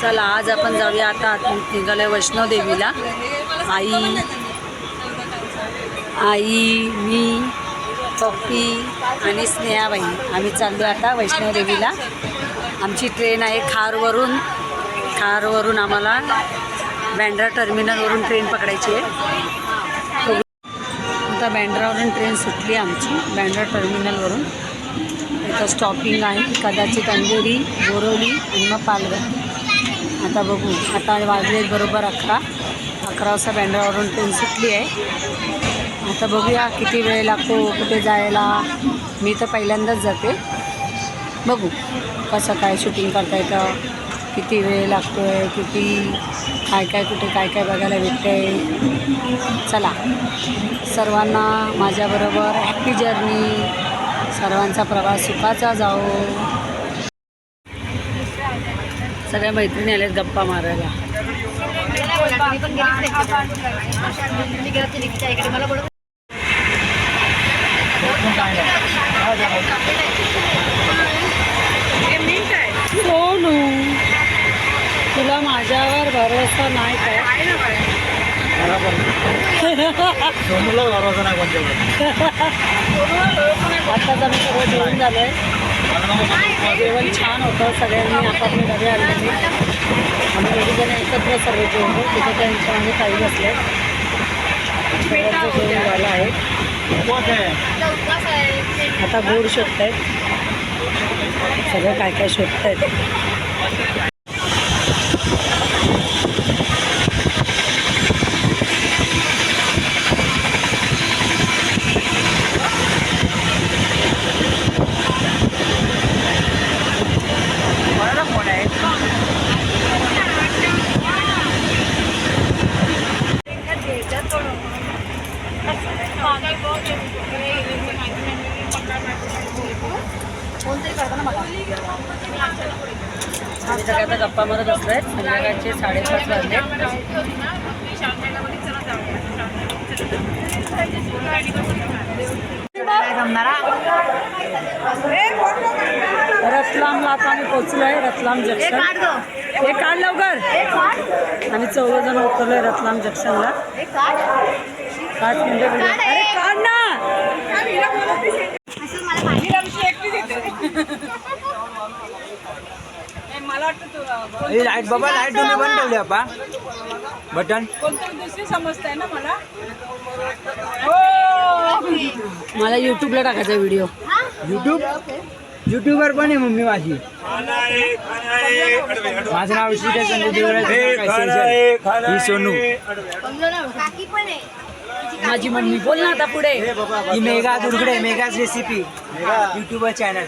चला आज आपण जाऊया आता निघालोय वैष्णोदेवीला। आई मी पप्पी आणि स्नेहाबाई आम्ही चाललो आता वैष्णोदेवीला। आमची ट्रेन आहे खारवरून आम्हाला बँड्रा टर्मिनलवरून ट्रेन पकडायची आहे। आता बँड्रावरून ट्रेन सुटली आमची बँड्रा टर्मिनलवरून। इथं स्टॉपिंग आहे कदाचित अंधेरी बोरवली आणि मग पालघर। आता बघू आता वाजले बरोबर 11 वाजता बँड्रावरून ट्रेन सुटली आहे। आता बघूया किती वेळ लागतो कुठे जायला। मी तर पहिल्यांदाच जाते, बघू कसं काय शूटिंग करता येतं, किती वेळ लागतो आहे, किती काय कुठे काय बघायला भेटतं आहे। चला सर्वांना माझ्याबरोबर हॅपी जर्नी, सर्वांचा प्रवास सुखाचा जाओ। सगळ्या मैत्रिणी आल्यात गप्पा मारायला। सोनू तुला माझ्यावर भरोसा नाही काय? सोनूला भरोसा नाही कोणत्यावर। आत्ताच आम्ही सगळं जेवण झालं आहे। जेवण छान होतं, सगळ्यांनी आपापले डबे आणले। आम्ही दोघीजण एकत्र सर्व जेवण तिथे त्यांच्या आम्ही काही बसले। सगळ्यांचं जेवण झालं आहे। आता गोड शोधत आहेत, सगळं काय शोधत आहेत। आम्ही सगळ्या आता गप्पा मारत असलोय। संध्याकाळचे 5:30 वाजले। रतलामला आता आम्ही पोचलोय, रतलाम जंक्शन। हे काढ लवकर। आम्ही 14 जण उतरलोय रतलाम जंक्शनला। 5 मिनिटं अरे काढ ना। लाईट बाबा लाईट तुम्ही बंद ठेवली आपा बटन कोणतरी दुसरी समजताय ना मला। मला यूट्यूबला टाकायचा व्हिडिओ। युट्यूबर पण आहे मम्मी माझी। माझं नाव श्रीकांत संजय देवराज, ही सोनू, माझी मम्मी। बोल ना आता पुढे। ही मेघा दुर्गडे, मेघाच रेसिपी युट्यूबर चॅनल।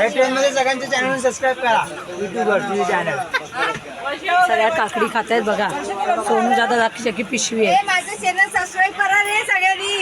ट्रेन मध्ये सगळ्यांचे चॅनल सबस्क्राईब करा। युट्यूबर तुझे चॅनल। सगळ्या काकडी खात आहेत बघा। सोनू जादा दाखवची की पिशवी आहे। माझं चॅनल सबस्क्राईब करा रे सगळ्यांनी।